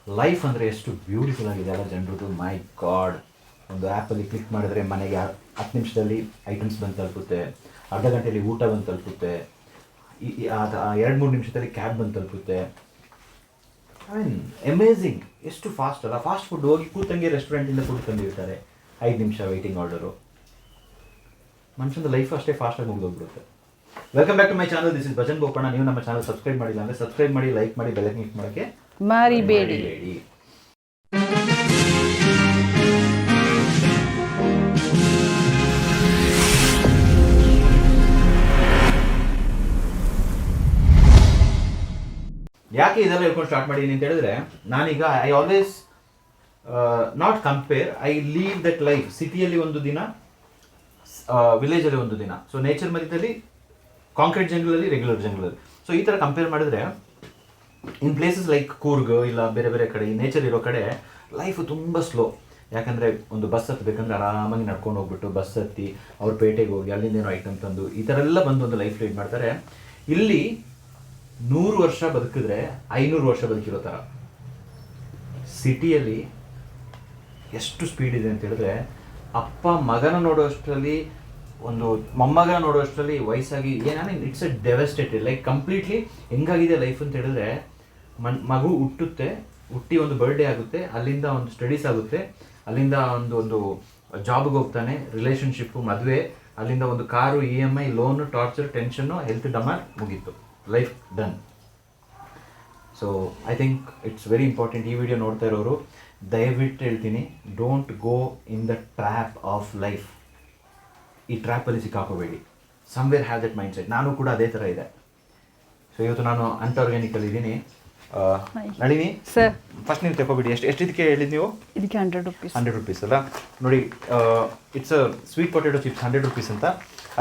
Life ಅಂದರೆ ಎಷ್ಟು beautiful ಆಗಿದೆ ಅಲ್ಲ ಜನರದು. ಮೈ ಗಾಡ್, ಒಂದು ಆ್ಯಪಲ್ಲಿ ಕ್ಲಿಕ್ ಮಾಡಿದ್ರೆ ಮನೆಗೆ 10 ನಿಮಿಷದಲ್ಲಿ ಐಟಮ್ಸ್ ಬಂದು ತಲುಪುತ್ತೆ, ಅರ್ಧ ಗಂಟೆಯಲ್ಲಿ ಊಟ ಬಂದು ತಲುಪುತ್ತೆ, 2-3 ನಿಮಿಷದಲ್ಲಿ ಕ್ಯಾಬ್ ಬಂದು ತಲುಪುತ್ತೆ. ಐ ಮೀನ್ ಅಮೇಝಿಂಗ್, ಎಷ್ಟು ಫಾಸ್ಟ್ ಅಲ್ಲ. ಫಾಸ್ಟ್ ಫುಡ್ ಹೋಗಿ ಕೂತಂಗೆ ರೆಸ್ಟೋರೆಂಟಿಂದ ಫುಡ್ ತಂದಿರ್ತಾರೆ, 5 ನಿಮಿಷ ವೆಯ್ಟಿಂಗ್ ಆರ್ಡರು. ಮನುಷ್ಯನ ಲೈಫ್ ಅಷ್ಟೇ ಫಾಸ್ಟಾಗಿ ಮುಗಿದೋಗ್ಬಿಡುತ್ತೆ. Welcome back to my channel, this is Bhajan Bopanna. ನೀವು ನಮ್ಮ ಚಾನಲ್ ಸಬ್ಸ್ಕ್ರೈಬ್ ಮಾಡಿಲ್ಲ ಅಂದರೆ ಸಬ್ಸ್ಕ್ರೈಬ್ ಮಾಡಿ, ಲೈಕ್ ಮಾಡಿ, ಬೆಲ್ ಕ್ಲಿಕ್ ಮಾಡೋಕ್ಕೆ ಮರಿಬೇಡಿ. ಯಾಕೆ ಇದೆಲ್ಲ ಹೇಳ್ಕೊಂಡು ಸ್ಟಾರ್ಟ್ ಮಾಡಿದ್ದೀನಿ ಅಂತ ಹೇಳಿದ್ರೆ, ನಾನೀಗ I always not compare, I leave that life. ಸಿಟಿಯಲ್ಲಿ ಒಂದು ದಿನ, ವಿಲೇಜಲ್ಲಿ ಒಂದು ದಿನ. ಸೊ ನೇಚರ್ ಮಧ್ಯದಲ್ಲಿ ಕಾಂಕ್ರೀಟ್ ಜಂಗಲಲ್ಲಿ, ರೆಗ್ಯುಲರ್ ಜಂಗಲಲ್ಲಿ. ಸೊ ಈ ಥರ ಕಂಪೇರ್ ಮಾಡಿದ್ರೆ ಇನ್ ಪ್ಲೇಸಸ್ ಲೈಕ್ ಕೂರ್ಗ್ ಇಲ್ಲ ಬೇರೆ ಬೇರೆ ಕಡೆ ಈ ನೇಚರ್ ಇರೋ ಕಡೆ ಲೈಫು ತುಂಬ ಸ್ಲೋ. ಯಾಕಂದರೆ ಒಂದು ಬಸ್ ಹತ್ತಬೇಕಂದ್ರೆ ಆರಾಮಾಗಿ ನಡ್ಕೊಂಡು ಹೋಗ್ಬಿಟ್ಟು ಬಸ್ ಹತ್ತಿ ಅವ್ರ ಪೇಟೆಗೆ ಹೋಗಿ ಅಲ್ಲಿಂದ ಏನೋ ಐಟಮ್ ತಂದು ಈ ಥರ ಎಲ್ಲ ಬಂದು ಒಂದು ಲೈಫ್ ಲೀಡ್ ಮಾಡ್ತಾರೆ. ಇಲ್ಲಿ 100 ವರ್ಷ ಬದುಕಿದ್ರೆ 500 ವರ್ಷ ಬದುಕಿರೋ ಥರ. ಸಿಟಿಯಲ್ಲಿ ಎಷ್ಟು ಸ್ಪೀಡ್ ಇದೆ ಅಂತ ಹೇಳಿದ್ರೆ, ಅಪ್ಪ ಮಗನ ನೋಡೋಷ್ಟರಲ್ಲಿ, ಒಂದು ಮೊಮ್ಮಗನ ನೋಡೋಷ್ಟರಲ್ಲಿ ವಯಸ್ಸಾಗಿ it's a devastated. Like completely ಹೆಂಗಾಗಿದೆ ಲೈಫ್ ಅಂತ ಹೇಳಿದ್ರೆ, ಮಗು ಹುಟ್ಟಿ ಒಂದು ಬರ್ಡೇ ಆಗುತ್ತೆ, ಅಲ್ಲಿಂದ ಒಂದು ಸ್ಟಡೀಸ್ ಆಗುತ್ತೆ, ಅಲ್ಲಿಂದ ಒಂದು ಜಾಬ್ಗೆ ಹೋಗ್ತಾನೆ, ರಿಲೇಷನ್ಶಿಪ್ಪು, ಮದುವೆ, ಅಲ್ಲಿಂದ ಒಂದು car, EMI, loan, torture, tension, health ಡಮಾರ್, ಮುಗೀತು, life done. So I think it's very important. ಈ ವಿಡಿಯೋ ನೋಡ್ತಾ ಇರೋರು ದಯವಿಟ್ಟು ಹೇಳ್ತೀನಿ, don't go in the trap of life. ಈ ಟ್ರ್ಯಾಪಲ್ಲಿ ಸಿಕ್ಕಾಕೋಬೇಡಿ. Somewhere have that mind set. ನಾನು ಕೂಡ ಅದೇ ಥರ ಇದೆ. ಸೊ ಇವತ್ತು ನಾನು ಅನ್ಆರ್ಗ್ಯಾನಿಕಲ್ಲಿ ಇದ್ದೀನಿ. ನಳಿನಿ ಸರ್, ಫಸ್ಟ್ ನೀವು ತಗೋಬಿಡಿ. ಎಷ್ಟಿದಕ್ಕೆ ಹೇಳಿದ್ದು ನೀವು? ಇದಕ್ಕೆ 100 rupees. 100 rupees ಅಲ್ಲ ನೋಡಿ. It's sweet potato chips 100 rupees ಅಂತ.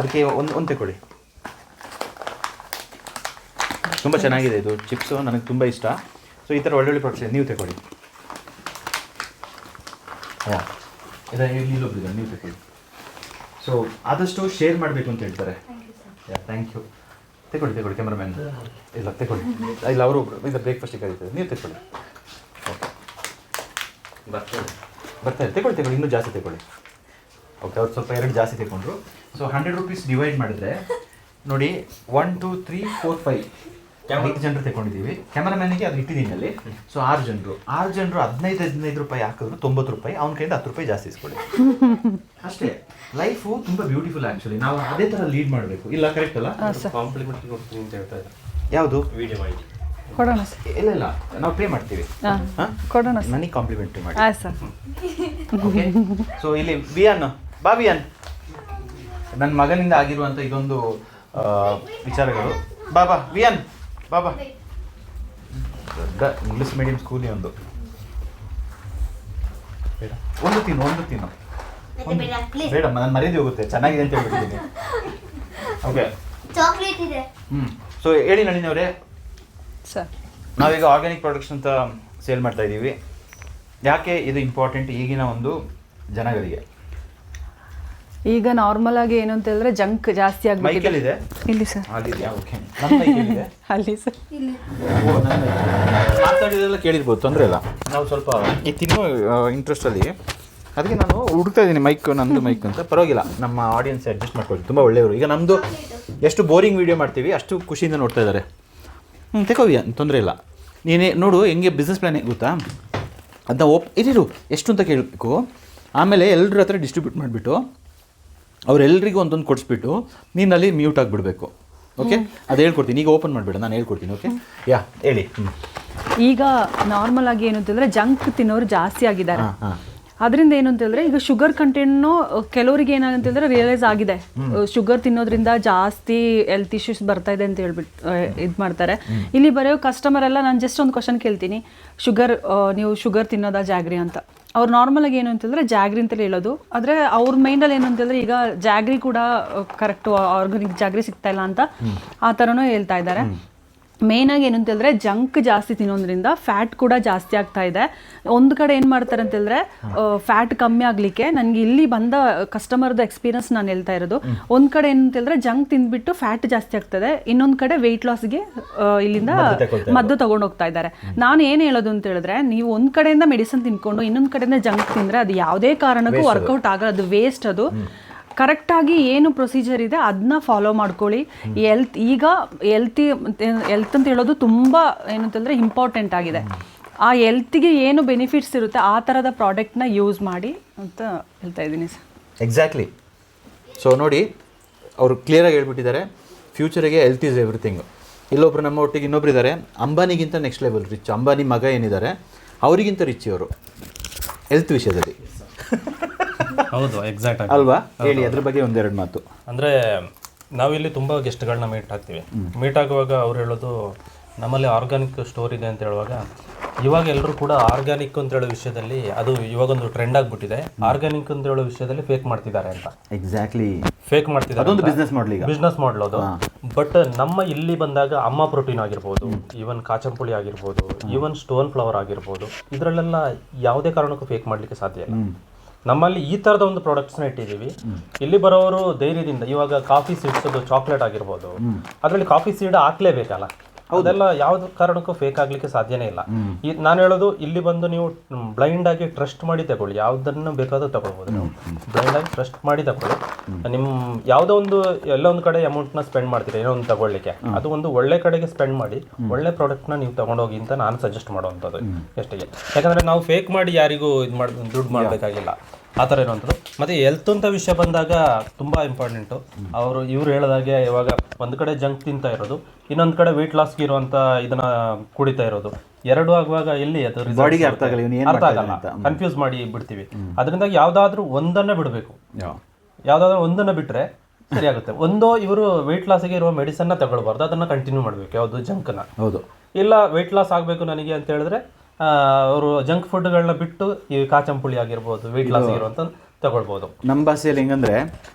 ಅದಕ್ಕೆ ಒಂದು ತಗೊಳ್ಳಿ. ತುಂಬ ಚೆನ್ನಾಗಿದೆ ಇದು ಚಿಪ್ಸು, ನನಗೆ ತುಂಬ ಇಷ್ಟ. ಸೊ ಈ ಥರ ಒಳ್ಳೊಳ್ಳೆ ಪ್ರಾಡಕ್ಟ್ಸ್ ನೀವು ತಗೊಳ್ಳಿ. ಇಲ್ಲೊಬ್ರಿದ್ದಾರೆ, ನೀವು ತಗೊಳ್ಳಿ. ಸೊ ಆದಷ್ಟು ಶೇರ್ ಮಾಡಬೇಕು ಅಂತ ಹೇಳ್ತಾರೆ. Thank you. ತಗೊಳ್ಳಿ ಕ್ಯಾಮ್ರಾಮ್ಯಾನ್. ಇಲ್ಲ ತಗೊಳ್ಳಿ, ಇಲ್ಲ ಅವರು ಇದು ಬ್ರೇಕ್ಫಾಸ್ಟಿಗೆ ಕರೀತಾರೆ, ನೀವು ತಗೊಳ್ಳಿ. ಓಕೆ, ಬರ್ತಾರೆ, ತಗೊಳ್ಳಿ, ಇನ್ನೂ ಜಾಸ್ತಿ ತಗೊಳ್ಳಿ. ಓಕೆ, ಅವ್ರು ಸ್ವಲ್ಪ 2 ಜಾಸ್ತಿ ತಗೊಂಡ್ರು. ಸೊ 100 rupees ಡಿವೈಡ್ ಮಾಡಿದ್ರೆ ನೋಡಿ, 1 2 3 4 5 ಜನರು ತಗೊಂಡಿದ್ದೀವಿ. ಕ್ಯಾಮರಾಮ್ಯಾನಿಗೆ ಅದು ಇಟ್ಟಿದ್ದೀನಿ ಅಲ್ಲಿ. ಸೊ 6 ಜನರು 15 ರೂಪಾಯಿ ಹಾಕಿದ್ರು 90 ರೂಪಾಯಿ. ಅವ್ನ ಕೈಯಿಂದ 10 ರೂಪಾಯಿ ಜಾಸ್ತಿ ಇಸ್ಕೊಳ್ಳಿ ಅಷ್ಟೇ. ಲೈಫು ತುಂಬ ಬ್ಯೂಟಿಫುಲ್ ಆ್ಯಕ್ಚುಲಿ. ನಾವು ಅದೇ ಥರ ಲೀಡ್ ಮಾಡಬೇಕು. ಇಲ್ಲ, ಕರೆಕ್ಟ್ ಅಲ್ಲ? ಕಾಂಪ್ಲಿಮೆಂಟ್ ಕೊಡ್ತೀನಿ ಅಂತ ಹೇಳ್ತಾ ಇದ್ದಾರೆ. ಯಾವುದು? ವಿಡಿಯೋ ಮಾಡಿ ಕೊಡೋಣ ಸರ್. ಇಲ್ಲ, ನಾವು ಪೇ ಮಾಡ್ತೀವಿ. ಕೊಡೋಣ ಸರ್. ನನಗೆ ಕಾಂಪ್ಲಿಮೆಂಟ್ರಿ ಮಾಡಿ. ಆಯ್ತು ಸರ್. ಓಕೆ. ಸೊ ಇಲ್ಲಿ ವಿಯಾನ್, ಬಾ ವಿಯಾನ್. ನನ್ನ ಮಗನಿಂದ ಆಗಿರುವಂಥ ಇದೊಂದು ವಿಚಾರಗಳು. ಬಾಬಾ ವಿಯಾನ್, ಬಾಬಾ. ದೊಡ್ಡ ಇಂಗ್ಲೀಷ್ ಮೀಡಿಯಂ ಸ್ಕೂಲಿ ಒಂದು ತಿನ್ನು. ಬೇಡ, ನಾನು ಮರ್ಯಾದೆ ಹೋಗುತ್ತೆ. ಚೆನ್ನಾಗಿದೆ ಅಂತ ಹೇಳ್ಬಿಟ್ಟಿದ್ದೀನಿ. ಓಕೆ, ಚಾಕ್ಲೇಟ್ ಇದೆ. ಸೊ ಹೇಳಿ ನಳಿನವರೇ, ಸರ್, ನಾವೀಗ ಆರ್ಗ್ಯಾನಿಕ್ ಪ್ರಾಡಕ್ಟ್ಸ್ ಅಂತ ಸೇಲ್ ಮಾಡ್ತಾ ಇದ್ದೀವಿ. ಯಾಕೆ ಇದು ಇಂಪಾರ್ಟೆಂಟ್ ಈಗಿನ ಒಂದು ಜನಗಳಿಗೆ? ಈಗ ನಾರ್ಮಲ್ ಆಗಿ ಏನು ಅಂತ ಹೇಳಿದ್ರೆ ಜಂಕ್ ಜಾಸ್ತಿ ಆಗ್ಬಿಟ್ಟಿದೆ. ಮೈಕಲ್ಲಿದೆ ಇಲ್ಲಿ ಸರ್. ಆಗಿದೆಯಾ? ಓಕೆ, ನನ್ನ ಮೈಕಲ್ಲಿದೆ. ಅಲ್ಲಿ ಸರ್. ಮಾತಾಡಿದೆಲ್ಲ ಕೇಳಿರ್ಬೋದು, ತೊಂದರೆ ಇಲ್ಲ. ನಾವು ಸ್ವಲ್ಪ ಈ ತಿನ್ನೋ ಇಂಟ್ರೆಸ್ಟಲ್ಲಿ ಅದಕ್ಕೆ ನಾನು ಹುಡುಕ್ತಾ ಇದ್ದೀನಿ ನಂದು ಮೈಕ್ ಅಂತ. ಪರವಾಗಿಲ್ಲ, ನಮ್ಮ ಆಡಿಯನ್ಸ್ ಅಡ್ಜಸ್ಟ್ ಮಾಡ್ಕೊಳ್ಳಿ, ತುಂಬ ಒಳ್ಳೆಯವರು. ಈಗ ನಮ್ಮದು ಎಷ್ಟು ಬೋರಿಂಗ್ ವೀಡಿಯೋ ಮಾಡ್ತೀವಿ ಅಷ್ಟು ಖುಷಿಯಿಂದ ನೋಡ್ತಾ ಇದ್ದಾರೆ. ತಗೋವಿ, ತೊಂದರೆ ಇಲ್ಲ. ನೀನೇ ನೋಡು ಹೆಂಗೆ ಬಿಸ್ನೆಸ್ ಪ್ಲ್ಯಾನ್ ಗೊತ್ತಾ, ಅದನ್ನ ಇರಿರು ಎಷ್ಟು ಅಂತ ಕೇಳಬೇಕು. ಆಮೇಲೆ ಎಲ್ಲರ ಹತ್ರ ಡಿಸ್ಟ್ರಿಬ್ಯೂಟ್ ಮಾಡಿಬಿಟ್ಟು ಅವರೆಲ್ಲರಿಗೂ ಒಂದೊಂದು ಕೊಡಿಸ್ಬಿಟ್ಟು ನೀನು ಅಲ್ಲಿ ಮ್ಯೂಟ್ ಆಗಿಬಿಡ್ಬೇಕು. ಓಕೆ, ಅದು ಹೇಳ್ಕೊಡ್ತೀನಿ. ಈಗ ಓಪನ್ ಮಾಡಿಬಿಡ, ನಾನು ಹೇಳ್ಕೊಡ್ತೀನಿ. ಓಕೆ, ಹೇಳಿ. ಈಗ ನಾರ್ಮಲ್ ಆಗಿ ಏನು ಅಂತಂದ್ರೆ ಜಂಕ್ ತಿನ್ನೋರು ಜಾಸ್ತಿ ಆಗಿದ್ದಾರೆ. ಅದರಿಂದ ಏನು ಅಂತ ಹೇಳಿದ್ರೆ, ಈಗ ಶುಗರ್ ಕಂಟೆಂಟ್ನು ಕೆಲವರಿಗೆ ಏನಾಗಂತ ಹೇಳಿದ್ರೆ ರಿಯಲೈಸ್ ಆಗಿದೆ, ಶುಗರ್ ತಿನ್ನೋದ್ರಿಂದ ಜಾಸ್ತಿ ಹೆಲ್ತ್ ಇಶ್ಯೂಸ್ ಬರ್ತಾ ಇದೆ ಅಂತ ಹೇಳ್ಬಿಟ್ಟು ಇದು ಮಾಡ್ತಾರೆ. ಇಲ್ಲಿ ಬರೆಯೋ ಕಸ್ಟಮರ್ ಎಲ್ಲ ನಾನು ಜಸ್ಟ್ ಒಂದು ಕ್ವಶನ್ ಕೇಳ್ತೀನಿ, ನೀವು ಶುಗರ್ ತಿನ್ನೋದಾ ಜಾಗ್ರಿ ಅಂತ. ಅವ್ರು ನಾರ್ಮಲ್ ಆಗಿ ಏನು ಅಂತಂದ್ರೆ ಜಾಗ್ರಿ ಅಂತಲೇ ಹೇಳೋದು. ಆದರೆ ಅವ್ರ ಮೈಂಡಲ್ಲಿ ಏನು ಅಂತಂದ್ರೆ ಈಗ ಜಾಗ್ರಿ ಕೂಡ ಕರೆಕ್ಟು ಆರ್ಗಾನಿಕ್ ಜಾಗ್ರಿ ಸಿಗ್ತಾ ಇಲ್ಲ ಅಂತ ಆ ಥರನೂ ಹೇಳ್ತಾ ಇದ್ದಾರೆ. ಮೇಯ್ನಾಗಿ ಏನು ಅಂತೇಳಿದ್ರೆ ಜಂಕ್ ಜಾಸ್ತಿ ತಿನ್ನೋದ್ರಿಂದ ಫ್ಯಾಟ್ ಕೂಡ ಜಾಸ್ತಿ ಆಗ್ತಾ ಇದೆ. ಒಂದು ಕಡೆ ಏನು ಮಾಡ್ತಾರೆ ಅಂತೇಳಿದ್ರೆ ಫ್ಯಾಟ್ ಕಮ್ಮಿ ಆಗಲಿಕ್ಕೆ ನನಗೆ ಇಲ್ಲಿ ಬಂದ ಕಸ್ಟಮರ್ದು ಎಕ್ಸ್ಪೀರಿಯನ್ಸ್ ನಾನು ಹೇಳ್ತಾ ಇರೋದು. ಒಂದು ಕಡೆ ಏನು ಅಂತೇಳಿದ್ರೆ ಜಂಕ್ ತಿಂದ್ಬಿಟ್ಟು ಫ್ಯಾಟ್ ಜಾಸ್ತಿ ಆಗ್ತದೆ, ಇನ್ನೊಂದು ಕಡೆ ವೆಯ್ಟ್ ಲಾಸ್ಗೆ ಇಲ್ಲಿಂದ ಮದ್ದು ತಗೊಂಡು ಹೋಗ್ತಾ ಇದ್ದಾರೆ. ನಾನು ಏನು ಹೇಳೋದು ಅಂತ ಹೇಳಿದ್ರೆ, ನೀವು ಒಂದು ಕಡೆಯಿಂದ ಮೆಡಿಸಿನ್ ತಿನ್ಕೊಂಡು ಇನ್ನೊಂದು ಕಡೆಯಿಂದ ಜಂಕ್ ತಿಂದರೆ ಅದು ಯಾವುದೇ ಕಾರಣಕ್ಕೂ ವರ್ಕೌಟ್ ಆಗಲ್ಲ, ಅದು ವೇಸ್ಟ್. ಅದು ಕರೆಕ್ಟಾಗಿ ಏನು ಪ್ರೊಸೀಜರ್ ಇದೆ ಅದನ್ನ ಫಾಲೋ ಮಾಡ್ಕೊಳ್ಳಿ. ಹೆಲ್ತ್ ಅಂತ ಹೇಳೋದು ತುಂಬ ಏನಂತಂದರೆ ಇಂಪಾರ್ಟೆಂಟ್ ಆಗಿದೆ. ಆ ಹೆಲ್ತಿಗೆ ಏನು ಬೆನಿಫಿಟ್ಸ್ ಇರುತ್ತೆ ಆ ಥರದ ಪ್ರಾಡಕ್ಟ್ನ ಯೂಸ್ ಮಾಡಿ ಅಂತ ಹೇಳ್ತಾ ಇದ್ದೀನಿ ಸರ್. ಎಕ್ಸಾಕ್ಟ್ಲಿ. ಸೊ ನೋಡಿ, ಅವರು ಕ್ಲಿಯರಾಗಿ ಹೇಳ್ಬಿಟ್ಟಿದ್ದಾರೆ, ಫ್ಯೂಚರಿಗೆ ಹೆಲ್ತ್ ಈಸ್ ಎವ್ರಿಥಿಂಗ್. ಇಲ್ಲೊಬ್ರು ನಮ್ಮ ಒಟ್ಟಿಗೆ ಇನ್ನೊಬ್ರು ಇದ್ದಾರೆ, ಅಂಬಾನಿಗಿಂತ ನೆಕ್ಸ್ಟ್ ಲೆವೆಲ್ ರಿಚ್. ಅಂಬಾನಿ ಮಗ ಏನಿದ್ದಾರೆ ಅವರಿಗಿಂತ ರಿಚ್ ಇವರು ಹೆಲ್ತ್ ವಿಷಯದಲ್ಲಿ. ಹೌದು, ಎಕ್ಸಾಕ್ಟ್ ಆಗಿ ಅಲ್ವಾ? ಹೇಳಿ ಅದ್ರ ಬಗ್ಗೆ ಒಂದೆರಡು ಮಾತು. ಅಂದರೆ ನಾವಿಲ್ಲಿ ತುಂಬ ಗೆಸ್ಟ್ಗಳನ್ನ ಮೀಟ್ ಆಗ್ತೀವಿ. ಮೀಟ್ ಆಗುವಾಗ ಅವ್ರು ಹೇಳೋದು ನಮ್ಮಲ್ಲಿ ಆರ್ಗ್ಯಾನಿಕ್ ಸ್ಟೋರ್ ಇದೆ ಅಂತ ಹೇಳುವಾಗ, ಇವಾಗ ಎಲ್ಲರೂ ಕೂಡ ಆರ್ಗ್ಯಾನಿಕ್ ಅಂತ ಹೇಳೋ ವಿಷಯದಲ್ಲಿ ಅದು ಇವಾಗೊಂದು ಟ್ರೆಂಡ್ ಆಗಿಬಿಟ್ಟಿದೆ. ಆರ್ಗ್ಯಾನಿಕ್ ಅಂತ ಹೇಳೋ ವಿಷಯದಲ್ಲಿ ಫೇಕ್ ಮಾಡ್ತಿದ್ದಾರೆ ಅಂತ. ಎಕ್ಸಾಕ್ಟ್ಲಿ, ಫೇಕ್ ಮಾಡ್ತಿದ್ದಾರೆ. ಅದೊಂದು ಬಿಸ್ನೆಸ್ ಮಾಡಲಿ, ಬಿಸ್ನೆಸ್ ಮಾಡಲು ಅದು. ಬಟ್ ನಮ್ಮ ಇಲ್ಲಿ ಬಂದಾಗ ಅಮ್ಮ ಪ್ರೋಟೀನ್ ಆಗಿರ್ಬೋದು, ಈವನ್ ಕಾಚಂಪುಳಿ ಆಗಿರ್ಬೋದು, ಈವನ್ ಸ್ಟೋನ್ ಫ್ಲವರ್ ಆಗಿರ್ಬೋದು, ಇದರಲ್ಲೆಲ್ಲ ಯಾವುದೇ ಕಾರಣಕ್ಕೂ ಫೇಕ್ ಮಾಡಲಿಕ್ಕೆ ಸಾಧ್ಯ ಇಲ್ಲ. ನಮ್ಮಲ್ಲಿ ಈ ಥರದ ಒಂದು ಪ್ರಾಡಕ್ಟ್ಸ್ನ ಇಟ್ಟಿದ್ದೀವಿ. ಇಲ್ಲಿ ಬರೋರು ಧೈರ್ಯದಿಂದ, ಇವಾಗ ಕಾಫಿ ಸೀಡ್ಸ್ ಅದು ಚಾಕ್ಲೇಟ್ ಆಗಿರ್ಬೋದು, ಅದರಲ್ಲಿ ಕಾಫಿ ಸೀಡ್ ಹಾಕ್ಲೇಬೇಕಲ್ಲ, ಅದೆಲ್ಲ ಯಾವ್ದು ಕಾರಣಕ್ಕೂ ಫೇಕ್ ಆಗ್ಲಿಕ್ಕೆ ಸಾಧ್ಯನೇ ಇಲ್ಲ. ನಾನು ಹೇಳೋದು, ಇಲ್ಲಿ ಬಂದು ನೀವು ಬ್ಲೈಂಡ್ ಆಗಿ ಟ್ರಸ್ಟ್ ಮಾಡಿ ತಗೊಳ್ಳಿ, ಯಾವ್ದನ್ನು ಬೇಕಾದ್ರೂ ತಗೊಳ್ಬೋದು. ನೀವು ಬ್ಲೈಂಡ್ ಆಗಿ ಟ್ರಸ್ಟ್ ಮಾಡಿ ತಗೊಳ್ಳಿ. ನಿಮ್ಮ ಯಾವುದೋ ಒಂದು ಎಲ್ಲ ಒಂದು ಕಡೆ ಅಮೌಂಟ್ನ ಸ್ಪೆಂಡ್ ಮಾಡ್ತೀರಿ ಏನೋ ಒಂದು ತಗೊಳ್ಳಿಕ್ಕೆ, ಅದು ಒಂದು ಒಳ್ಳೆ ಕಡೆಗೆ ಸ್ಪೆಂಡ್ ಮಾಡಿ ಒಳ್ಳೆ ಪ್ರಾಡಕ್ಟ್ನ ನೀವು ತಗೊಂಡೋಗಿ ಅಂತ ನಾನು ಸಜೆಸ್ಟ್ ಮಾಡುವಂಥದ್ದು ಎಷ್ಟಿಗೆ. ಯಾಕಂದರೆ ನಾವು ಫೇಕ್ ಮಾಡಿ ಯಾರಿಗೂ ಇದು ಮಾಡಿ ದುಡ್ಡು ಮಾಡಬೇಕಾಗಿಲ್ಲ, ಆ ಥರ ಇರುವಂಥದ್ದು. ಮತ್ತು ಹೆಲ್ತ್ ಅಂತ ವಿಷಯ ಬಂದಾಗ ತುಂಬ ಇಂಪಾರ್ಟೆಂಟು. ಇವ್ರು ಹೇಳಿದಾಗೆ ಇವಾಗ ಒಂದು ಕಡೆ ಜಂಕ್ ತಿಂತಾ ಇರೋದು, ಇನ್ನೊಂದು ಕಡೆ ವೆಯ್ಟ್ ಲಾಸ್ಗೆ ಇರುವಂಥ ಇದನ್ನ ಕುಡಿತಾ ಇರೋದು, ಎರಡು ಆಗುವಾಗ ಎಲ್ಲಿ ಅದು ಬಾಡಿಗೆ ಅರ್ಥ ಆಗಲ್ಲ, ಕನ್ಫ್ಯೂಸ್ ಮಾಡಿ ಬಿಡ್ತೀವಿ. ಅದರಿಂದ ಯಾವುದಾದ್ರೂ ಒಂದನ್ನು ಬಿಡಬೇಕು. ಯಾವುದಾದ್ರೂ ಒಂದನ್ನು ಬಿಟ್ಟರೆ ಸರಿ ಆಗುತ್ತೆ. ಇವರು ವೆಯ್ಟ್ ಲಾಸ್ಗೆ ಇರುವ ಮೆಡಿಸನ್ನ ತಗೊಳ್ಬಾರ್ದು, ಅದನ್ನು ಕಂಟಿನ್ಯೂ ಮಾಡಬೇಕು, ಯಾವುದು ಜಂಕ್ನ. ಹೌದು. ಇಲ್ಲ ವೆಯ್ಟ್ ಲಾಸ್ ಆಗಬೇಕು ನನಗೆ ಅಂತ ಹೇಳಿದ್ರೆ ಅವರು ಜಂಕ್ ಫುಡ್ಗಳನ್ನ ಬಿಟ್ಟು ಈ ಕಾಚಂಪುಳಿ ಆಗಿರ್ಬೋದು, ವೆಯ್ಟ್ ಲಾಸ್ ಆಗಿರುವಂತ ತಗೊಳ್ಬೋದು. ನಮ್ಮ ಭಾಷೆಯಲ್ಲಿ ಹೆಂಗಂದ್ರೆ,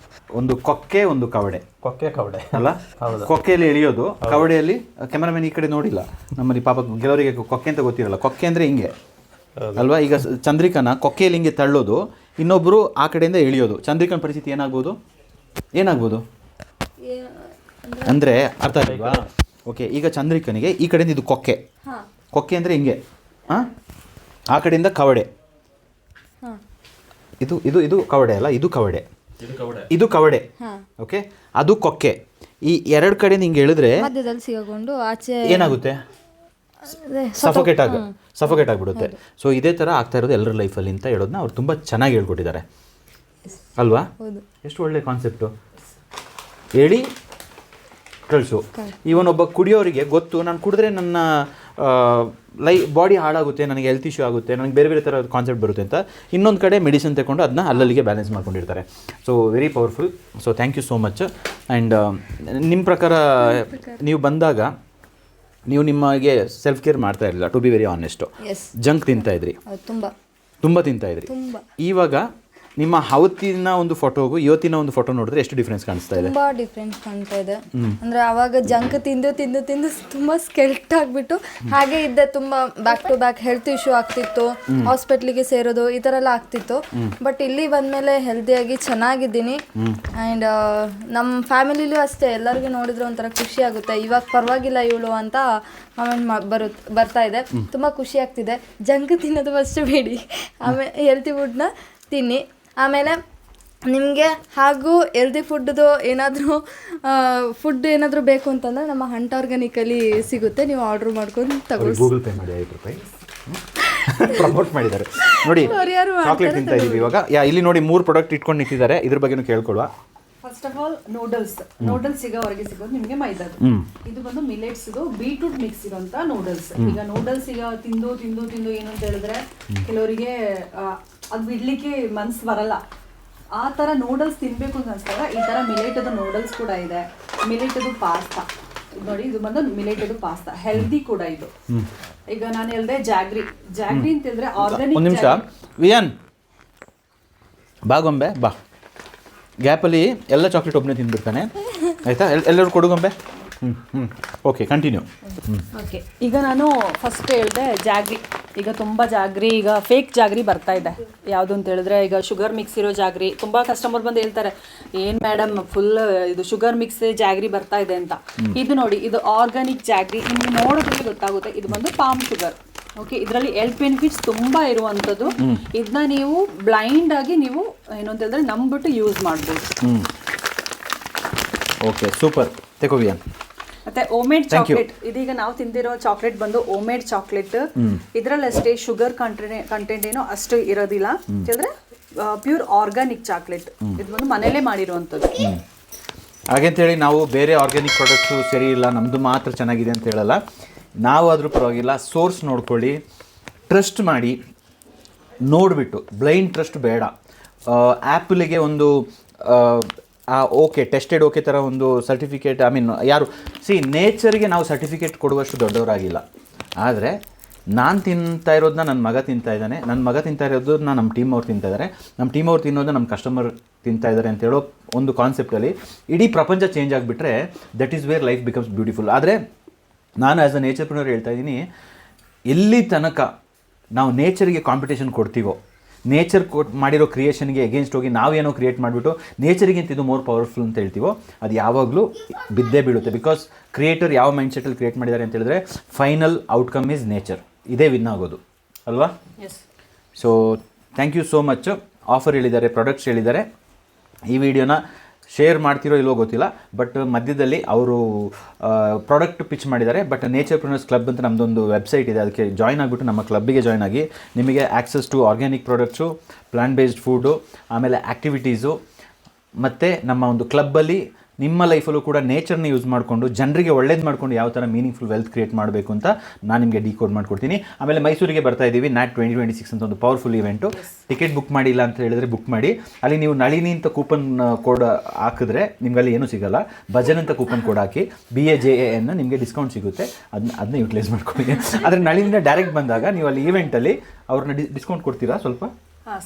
ಒಂದು ಕೊಕ್ಕೆ ಒಂದು ಕವಡೆ. ಕವಡೆ ಅಲ್ಲ? ಕೊಕ್ಕೆಯಲ್ಲಿ ಎಳಿಯೋದು, ಕವಡೆಯಲ್ಲಿ ಕ್ಯಾಮರಾಮನ್ ಈ ಕಡೆ ನೋಡಿಲ್ಲ, ನಮ್ಮಲ್ಲಿ ಪಾಪ ಕೆಲವರಿಗೆ ಕೊಕ್ಕೆ ಅಂತ ಗೊತ್ತಿರಲ್ಲ. ಕೊಕ್ಕೆ ಅಂದ್ರೆ ಹಿಂಗೆ ಅಲ್ವಾ? ಈಗ ಚಂದ್ರಿಕನ ಕೊಕ್ಕೆಯಲ್ಲಿ ಹಿಂಗೆ ತಳ್ಳೋದು, ಇನ್ನೊಬ್ರು ಆ ಕಡೆಯಿಂದ ಎಳಿಯೋದು. ಚಂದ್ರಿಕನ ಪರಿಸ್ಥಿತಿ ಏನಾಗ್ಬೋದು ಅಂದ್ರೆ ಅರ್ಥ ಆಗಿಲ್ವಾ? ಓಕೆ, ಈಗ ಚಂದ್ರಿಕನಿಗೆ ಈ ಕಡೆಯಿಂದ ಇದು ಕೊಕ್ಕೆ ಅಂದ್ರೆ ಹಿಂಗೆ, ಆ ಕಡೆಯಿಂದ ಕವಡೆ. ಇದು ಕವಡೆ ಅಲ್ಲ, ಇದು ಕವಡೆ. ಓಕೆ, ಅದು ಕೊಕ್ಕೆ. ಈ ಎರಡು ಕಡೆಯಿಂದ ಹಿಂಗೆ ಹೇಳಿದ್ರೆ ಏನಾಗುತ್ತೆ? ಸಫೋಕೇಟ್ ಆಗಿಬಿಡುತ್ತೆ. ಸೊ ಇದೇ ಥರ ಆಗ್ತಾ ಇರೋದು ಎಲ್ಲರ ಲೈಫಲ್ಲಿ ಅಂತ ಹೇಳೋದನ್ನ ಅವ್ರು ತುಂಬ ಚೆನ್ನಾಗಿ ಹೇಳ್ಕೊಟ್ಟಿದ್ದಾರೆ ಅಲ್ವಾ? ಎಷ್ಟು ಒಳ್ಳೆ ಕಾನ್ಸೆಪ್ಟು. ಹೇಳಿ ಕಳಿಸು. ಇವನೊಬ್ಬ ಕುಡಿಯೋರಿಗೆ ಗೊತ್ತು, ನಾನು ಕುಡಿದ್ರೆ ನನ್ನ ಬಾಡಿ ಹಾಳಾಗುತ್ತೆ, ನನಗೆ ಹೆಲ್ತ್ ಇಶ್ಯೂ ಆಗುತ್ತೆ, ನನಗೆ ಬೇರೆ ಬೇರೆ ಥರ ಕಾನ್ಸೆಪ್ಟ್ ಬರುತ್ತೆ ಅಂತ ಇನ್ನೊಂದು ಕಡೆ ಮೆಡಿಸಿನ್ ತಗೊಂಡು ಅದನ್ನ ಅಲ್ಲಲ್ಲಿಗೆ ಬ್ಯಾಲೆನ್ಸ್ ಮಾಡ್ಕೊಂಡಿರ್ತಾರೆ. So very powerful. So thank you so much. And ನಿಮ್ಮ ಪ್ರಕಾರ ನೀವು ಬಂದಾಗ ನೀವು ನಿಮಗೆ ಸೆಲ್ಫ್ ಕೇರ್ ಮಾಡ್ತಾ ಇರಲಿಲ್ಲ, to be very honest. Junk ತಿಂತಾಯಿದ್ರಿ, ತುಂಬ ತಿಂತಾಯಿದ್ರಿ. ಇವಾಗ ನಿಮ್ಮ ಅವತ್ತಿನ ಒಂದು ಫೋಟೋಗೂ ಇವತ್ತಿನ ಒಂದು ಫೋಟೋ ನೋಡಿದ್ರೆ ಎಷ್ಟು ಡಿಫ್ರೆನ್ಸ್ ಕಾಣಿಸ್ತಾ ಇದೆ? ತುಂಬಾ ಡಿಫ್ರೆನ್ಸ್ ಕಾಣ್ತಾ ಇದೆ. ಅಂದ್ರೆ ಅವಾಗ ಜಂಕ್ ತಿಂದು ತುಂಬಾ ಸ್ಕೆಲ್ಟ್ ಆಗ್ಬಿಟ್ಟು ಹಾಗೆ ಇದ್ದೆ. ತುಂಬಾ back to back health issue ಆಗ್ತಿತ್ತು, ಹಾಸ್ಪಿಟ್ಲಿಗೆ ಸೇರೋದು ಈ ತರ ಎಲ್ಲ ಆಗ್ತಿತ್ತು. ಬಟ್ ಇಲ್ಲಿ ಬಂದ್ಮೇಲೆ ಹೆಲ್ದಿಯಾಗಿ ಚೆನ್ನಾಗಿದ್ದೀನಿ. ಅಂಡ್ ನಮ್ಮ ಫ್ಯಾಮಿಲಿಲೂ ಅಷ್ಟೇ, ಎಲ್ಲರಿಗೂ ನೋಡಿದ್ರೆ ಒಂಥರ ಖುಷಿ ಆಗುತ್ತೆ. ಇವಾಗ ಪರವಾಗಿಲ್ಲ ಇವಳು ಅಂತ ಕಮೆಂಟ್ ಬರ್ತಾ ಇದೆ. ತುಂಬಾ ಖುಷಿ ಆಗ್ತಿದೆ. ಜಂಕ್ ತಿನ್ನೋದು ಫಸ್ಟ್ ಬೇಡಿ, ಆಮೇಲೆ ಹೆಲ್ತಿ ಫುಡ್ನ ತಿನ್ನಿ. ಆಮೇಲೆ ನಿಮಗೆ ಹಾಗೂ ಹೆಲ್ದಿ ಫುಡ್ದು ಏನಾದರೂ ಬೇಕು ಅಂತಂದರೆ ನಮ್ಮ ಹಂಟ್ ಆರ್ಗ್ಯಾನಿಕಲ್ಲಿ ಸಿಗುತ್ತೆ, ನೀವು ಆರ್ಡ್ರ್ ಮಾಡ್ಕೊಂಡು ತಗೊಳ್ಳಿ. ಗೂಗಲ್ ಪೇ ಮಾಡಿ ₹5 ಪ್ರಮೋಟ್ ಮಾಡಿದ್ದಾರೆ ನೋಡಿ. ಚಾಕ್ಲೇಟ್ ತಿಂತಾ ಇದೀವಿ ಇವಾಗ. ಇಲ್ಲಿ ನೋಡಿ 3 ಪ್ರಾಡಕ್ಟ್ ಇಟ್ಕೊಂಡು ನಿಂತಿದ್ದಾರೆ, ಇದ್ರ ಬಗ್ಗೆನೂ ಕೇಳ್ಕೊಳ್ಳುವ. ಫಸ್ಟ್ ಆಫ್ ಆಲ್ ನೂಡಲ್ಸ್ ಈಗ ಹೊರಗೆ ಸಿಗೋದು ನಿಮಗೆ ಮೈದಾದು. ಇದು ಬಂದು ಮಿಲೆಟ್ಸ್, ಬೀಟ್ರೂಟ್ ಮಿಕ್ಸ್ ಇರೋಂಥ ನೂಡಲ್ಸ್. ಈಗ ನೂಡಲ್ಸ್ ಈಗ ತಿಂದು ಏನು ಅಂತ ಹೇಳಿದ್ರೆ ಕೆಲವರಿಗೆ ಅದು ಬಿಡ್ಲಿಕ್ಕೆ ಮನ್ಸು ಬರಲ್ಲ. ಆ ಥರ ನೂಡಲ್ಸ್ ತಿನ್ಬೇಕು ಅಂತ ಅನ್ಸ್ತಾಗ ಈ ಥರ ಮಿಲೆಟದು ನೂಡಲ್ಸ್ ಕೂಡ ಇದೆ. ಮಿಲೆಟದು ಪಾಸ್ತಾ ನೋಡಿ, ಇದು ಬಂದು ಮಿಲೆಟದು ಪಾಸ್ತಾ, ಹೆಲ್ದಿ ಕೂಡ ಇದು. ಈಗ ನಾನು ಹೇಳಿದೆ ಜಾಗ್ರಿ ಅಂತ ಹೇಳಿದ್ರೆ ಆರ್ಗಾನಿಕ್. ಒಂದು ನಿಮಿಷ ವಿಯನ್, ಬಾಗೊಂಬೆ ಬಾ. ಗ್ಯಾಪಲ್ಲಿ ಎಲ್ಲ ಚಾಕ್ಲೇಟ್ ಒಬ್ಬನೇ ತಿಂದ್ಬಿಡ್ತಾನೆ, ಆಯಿತಾ? ಎಲ್ಲರೂ ಕೊಡುಗೊಂಬೆ. Okay, continue. ಓಕೆ, ಈಗ ನಾನು ಫಸ್ಟ್ ಹೇಳಿದೆ ಜಾಗ್ರಿ. ಈಗ ತುಂಬ ಜಾಗ್ರಿ, ಈಗ ಫೇಕ್ ಜಾಗ್ರಿ ಬರ್ತಾ ಇದೆ. ಯಾವುದು ಅಂತ ಹೇಳಿದ್ರೆ ಈಗ ಶುಗರ್ ಮಿಕ್ಸ್ ಇರೋ ಜಾಗ್ರಿ. ತುಂಬ ಕಸ್ಟಮರ್ ಬಂದು ಹೇಳ್ತಾರೆ, ಏನು ಮೇಡಮ್ ಫುಲ್ ಇದು ಶುಗರ್ ಮಿಕ್ಸ್ ಜಾಗ್ರಿ ಬರ್ತಾ ಇದೆ ಅಂತ. ಇದು ನೋಡಿ, ಇದು ಆರ್ಗಾನಿಕ್ ಜಾಗ್ರಿ. ನಿಮ್ಗೆ ನೋಡೋದ್ರಲ್ಲಿ ಗೊತ್ತಾಗುತ್ತೆ, ಇದು ಬಂದು ಪಾಮ್ ಶುಗರ್. ಓಕೆ, ಇದರಲ್ಲಿ ಹೆಲ್ತ್ ಬೆನಿಫಿಟ್ಸ್ ತುಂಬ ಇರುವಂಥದ್ದು. ಇದನ್ನ ನೀವು ಬ್ಲೈಂಡ್ ಆಗಿ ನೀವು ಏನು ಅಂತ ಹೇಳಿದ್ರೆ ನಂಬಿಟ್ಟು ಯೂಸ್ ಮಾಡ್ಬೋದು. Okay, super. ತೆಕೋವಿಯಾ. ಮತ್ತೆ ಓಮೇಡ್ ಚಾಕ್ಲೇಟ್, ಇದೀಗ ನಾವು ತಿಂದಿರೋ ಚಾಕ್ಲೇಟ್ ಬಂದು ಓಮೇಡ್ ಚಾಕ್ಲೇಟ್. ಇದರಲ್ಲಿ ಅಷ್ಟೇ ಶುಗರ್ ಕಂಟೆಂಟ್ ಏನೋ ಅಷ್ಟು ಇರೋದಿಲ್ಲ. ಹೇಳಿದ್ರೆ ಪ್ಯೂರ್ ಆರ್ಗಾನಿಕ್ ಚಾಕ್ಲೇಟ್. ಇದು ಬಂದು ಮನೇಲೇ ಮಾಡಿರುವಂಥದ್ದು. ಹಾಗೆಂತೇಳಿ ನಾವು ಬೇರೆ ಆರ್ಗ್ಯಾನಿಕ್ ಪ್ರಾಡಕ್ಟ್ಸು ಸರಿ ಇಲ್ಲ, ನಮ್ಮದು ಮಾತ್ರ ಚೆನ್ನಾಗಿದೆ ಅಂತ ಹೇಳಲ್ಲ. ನಾವು ಆದರೂ ಪರವಾಗಿಲ್ಲ, ಸೋರ್ಸ್ ನೋಡ್ಕೊಳ್ಳಿ, ಟ್ರಸ್ಟ್ ಮಾಡಿ, ನೋಡಿಬಿಟ್ಟು. ಬ್ಲೈಂಡ್ ಟ್ರಸ್ಟ್ ಬೇಡ. ಆ್ಯಪಲಿಗೆ ಒಂದು ಓಕೆ ಟೆಸ್ಟೆಡ್ ಓಕೆ ಥರ ಒಂದು ಸರ್ಟಿಫಿಕೇಟ್, ಐ ಮೀನ್ ಯಾರು ನೇಚರ್ಗೆ ನಾವು ಸರ್ಟಿಫಿಕೇಟ್ ಕೊಡುವಷ್ಟು ದೊಡ್ಡವರಾಗಿಲ್ಲ. ಆದರೆ ನಾನು ತಿಂತಾ ಇರೋದನ್ನ ನನ್ನ ಮಗ ತಿಂತಾ ಇದ್ದಾನೆ, ನನ್ನ ಮಗ ತಿಂತಾ ಇರೋದನ್ನ ನಮ್ಮ ಟೀಮ್ ಅವ್ರು ತಿಂತಾ ಇದ್ದಾರೆ, ನಮ್ಮ ಟೀಮ್ ಅವ್ರು ತಿನ್ನೋದನ್ನ ನಮ್ಮ ಕಸ್ಟಮರ್ ತಿಂತಾ ಇದ್ದಾರೆ ಅಂತ ಹೇಳೋ ಒಂದು ಕಾನ್ಸೆಪ್ಟಲ್ಲಿ ಇಡೀ ಪ್ರಪಂಚ ಚೇಂಜ್ ಆಗಿಬಿಟ್ರೆ that is where life becomes beautiful. ಆದರೆ ನಾನು ಆ್ಯಸ್ ಅ ನೇಚರ್ಪ್ರನರ್ ಹೇಳ್ತಾ ಇದ್ದೀನಿ, ಎಲ್ಲಿ ತನಕ ನಾವು ನೇಚರ್ಗೆ ಕಾಂಪಿಟೇಷನ್ ಕೊಡ್ತೀವೋ, ನೇಚರ್ ಮಾಡಿರೋ ಕ್ರಿಯೇಷನ್ಗೆ ಎಗೇನ್ಸ್ಟ್ ಹೋಗಿ ನಾವೇನೋ ಕ್ರಿಯೇಟ್ ಮಾಡಿಬಿಟ್ಟು ನೇಚರಿಗಿಂತ ಇದು ಮೋರ್ ಪವರ್ಫುಲ್ ಅಂತ ಹೇಳ್ತೀವೋ, ಅದು ಯಾವಾಗಲೂ ಬಿದ್ದೇ ಬೀಳುತ್ತೆ. ಬಿಕಾಸ್ ಕ್ರಿಯೇಟರ್ ಯಾವ ಮೈಂಡ್ಸೆಟ್ಟಲ್ಲಿ ಕ್ರಿಯೇಟ್ ಮಾಡಿದ್ದಾರೆ ಅಂತ ಹೇಳಿದ್ರೆ ಫೈನಲ್ ಔಟ್ಕಮ್ ಈಸ್ ನೇಚರ್. ಇದೇ ವಿನ್ ಆಗೋದು ಅಲ್ವಾ? So thank you so much. Offer ಹೇಳಿದ್ದಾರೆ, ಪ್ರಾಡಕ್ಟ್ಸ್ ಹೇಳಿದ್ದಾರೆ. ಈ ವಿಡಿಯೋನ ಶೇರ್ ಮಾಡ್ತಿರೋ ಇಲ್ವೋ ಗೊತ್ತಿಲ್ಲ, ಬಟ್ ಮಧ್ಯದಲ್ಲಿ ಅವರು ಪ್ರಾಡಕ್ಟ್ ಪಿಚ್ ಮಾಡಿದ್ದಾರೆ. ಬಟ್ ನೇಚರ್ಪ್ರನರ್ಸ್ ಕ್ಲಬ್ ಅಂತ ನಮ್ಮದೊಂದು ವೆಬ್ಸೈಟ್ ಇದೆ, ಅದಕ್ಕೆ ಜಾಯ್ನ್ ಆಗಿಬಿಟ್ಟು ನಮ್ಮ ಕ್ಲಬ್ಬಿಗೆ ಜಾಯ್ನ್ ಆಗಿ ನಿಮಗೆ access to organic products, plant based food, ಆಮೇಲೆ ಆ್ಯಕ್ಟಿವಿಟೀಸು, ಮತ್ತು ನಮ್ಮ ಒಂದು ಕ್ಲಬ್ಬಲ್ಲಿ ನಿಮ್ಮ ಲೈಫಲ್ಲೂ ಕೂಡ ನೇಚರ್ನ ಯೂಸ್ ಮಾಡಿಕೊಂಡು ಜನರಿಗೆ ಒಳ್ಳೇದು ಮಾಡಿಕೊಂಡು ಯಾವ ಥರ ಮೀನಿಂಗ್ಫುಲ್ ವೆಲ್ತ್ ಕ್ರಿಯೇಟ್ ಮಾಡಬೇಕು ಅಂತ ನಾನು ನಿಮಗೆ ಡಿಕೋಡ್ ಮಾಡಿಕೊಡ್ತೀನಿ. ಆಮೇಲೆ ಮೈಸೂರಿಗೆ ಬರ್ತಾ ಇದ್ದೀವಿ, NAT 2026 ಅಂತ ಒಂದು ಪವರ್ಫುಲ್ ಇವೆಂಟು. ಟಿಕೆಟ್ ಬುಕ್ ಮಾಡಿಲ್ಲ ಅಂತ ಹೇಳಿದ್ರೆ ಬುಕ್ ಮಾಡಿ. ಅಲ್ಲಿ ನೀವು ನಳಿನಿ ಅಂತ ಕೂಪನ್ ಕೋಡ್ ಹಾಕಿದ್ರೆ ನಿಮ್ಗೆ ಅಲ್ಲಿ ಏನೂ ಸಿಗೋಲ್ಲ. ಭಜನ್ ಅಂತ ಕೂಪನ್ ಕೋಡ್ ಹಾಕಿ BAJAN ನಿಮಗೆ ಡಿಸ್ಕೌಂಟ್ ಸಿಗುತ್ತೆ. ಅದನ್ನ ಯೂಟಿಲೈಸ್ ಮಾಡ್ಕೊಳ್ಳಿ. ಆದರೆ ನಳಿನಿಂದ ಡೈರೆಕ್ಟ್ ಬಂದಾಗ ನೀವು ಅಲ್ಲಿ ಈವೆಂಟಲ್ಲಿ ಅವ್ರನ್ನ ಡಿಸ್ಕೌಂಟ್ ಕೊಡ್ತೀರಾ ಸ್ವಲ್ಪ? ಹಾಂ,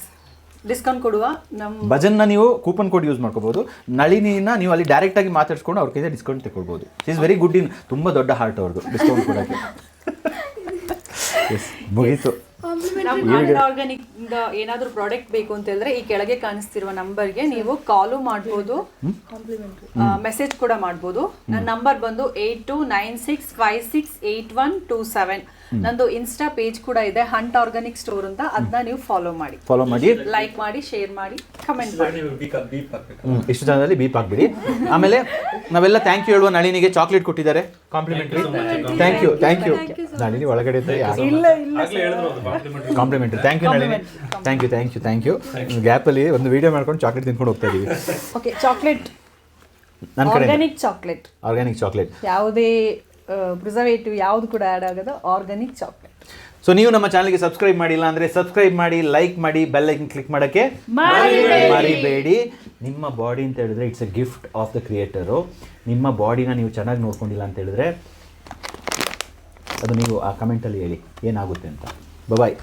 ಡಿಸ್ಕೌಂಟ್ ಕೊಡುವ. ನಮ್ಮ ಭಜನ್ನ ನೀವು ಕೂಪನ್ ಕೋಡ್ ಯೂಸ್ ಮಾಡ್ಕೋಬೋದು. ನಳಿನಿನ ನೀವು ಅಲ್ಲಿ ಡೈರೆಕ್ಟಾಗಿ ಮಾತಾಡ್ಸ್ಕೊಂಡು ಅವ್ರ ಕೈಯಿಂದ ಡಿಸ್ಕೌಂಟ್ ತಗೊಳ್ಬೋದು. ಈಸ್ ವೆರಿ ಗುಡ್ ಇನ್, ತುಂಬ ದೊಡ್ಡ ಹಾರ್ಟ್ ಅವ್ರದ್ದು ಡಿಸ್ಕೌಂಟ್ ಕೊಡೋಕ್ಕೆ. ಮುಗೀತು. ನಮ್ಮ ಆರ್ಗಾನಿಕ್ ಏನಾದರೂ ಪ್ರಾಡಕ್ಟ್ ಬೇಕು ಅಂತ ಹೇಳಿದ್ರೆ ಈ ಕೆಳಗೆ ಕಾಣಿಸ್ತಿರುವ ನಂಬರ್ಗೆ ನೀವು ಕಾಲು ಮಾಡ್ಬೋದು, ಮೆಸೇಜ್ ಕೂಡ ಮಾಡ್ಬೋದು. ನನ್ನ ನಂಬರ್ ಬಂದು 8296568127. ನಂದು ಇನ್ಸ್ಟಾ ಪೇಜ್ ಕೂಡ ಇದೆ, ಹಂಟ್ ಆರ್ಗಾನಿಕ್ ಸ್ಟೋರ್ ಅಂತ. ಅದನ್ನ ನೀವು ಫಾಲೋ ಮಾಡಿ, ಲೈಕ್ ಮಾಡಿ, ಶೇರ್ ಮಾಡಿ, ಕಮೆಂಟ್ ಮಾಡಿ. ಇಷ್ಟು ಜನದಲ್ಲಿ ಬೀಪ್ ಹಾಕ್ಬಿಡಿ. ಆಮೇಲೆ ನಾವೆಲ್ಲ ಥ್ಯಾಂಕ್ ಯು ಹೇಳುವ. ನಳಿನಿಗೆ ಚಾಕ್ಲೇಟ್ ಕೊಟ್ಟಿದ್ದಾರೆ ಕಾಂಪ್ಲಿಮೆಂಟ್ರಿ. Thank you Nalini. ಒಳಗಡೆ complimentary. Thank you Nalini. Thank you. ಗ್ಯಾಪಲ್ಲಿ ಒಂದು ವಿಡಿಯೋ ಮಾಡ್ಕೊಂಡು ಚಾಕ್ಲೇಟ್ ತಿನ್ಕೊಂಡು ಹೋಗ್ತಾ ಇದೀವಿ. ಓಕೆ, ಚಾಕ್ಲೇಟ್ ನನ್ನ ಕಡೆ ಆರ್ಗ್ಯಾನಿಕ್ ಚಾಕ್ಲೇಟ್, ಯಾವುದೇ ಪ್ರಿಸರ್ವೇಟಿವ್ ಯಾವುದು ಕೂಡ ಆ್ಯಡ್ ಆಗೋದು ಆರ್ಗ್ಯಾನಿಕ್ ಚಾಕ್ಲೇಟ್. ಸೊ ನೀವು ನಮ್ಮ ಚಾನಲ್ಗೆ ಸಬ್ಸ್ಕ್ರೈಬ್ ಮಾಡಿಲ್ಲ ಅಂದರೆ ಸಬ್ಸ್ಕ್ರೈಬ್ ಮಾಡಿ, ಲೈಕ್ ಮಾಡಿ, ಬೆಲ್ ಐಕನ್ ಕ್ಲಿಕ್ ಮಾಡೋಕ್ಕೆ ಮರಿಬೇಡಿ. ನಿಮ್ಮ ಬಾಡಿ ಅಂತ ಹೇಳಿದ್ರೆ it's A gift of the creator. ನಿಮ್ಮ ಬಾಡಿನ ನೀವು ಚೆನ್ನಾಗಿ ನೋಡ್ಕೊಂಡಿಲ್ಲ ಅಂತ ಹೇಳಿದ್ರೆ ಅದು ನೀವು ಆ ಕಮೆಂಟಲ್ಲಿ ಹೇಳಿ ಏನಾಗುತ್ತೆ ಅಂತ. ಬಾಯ್.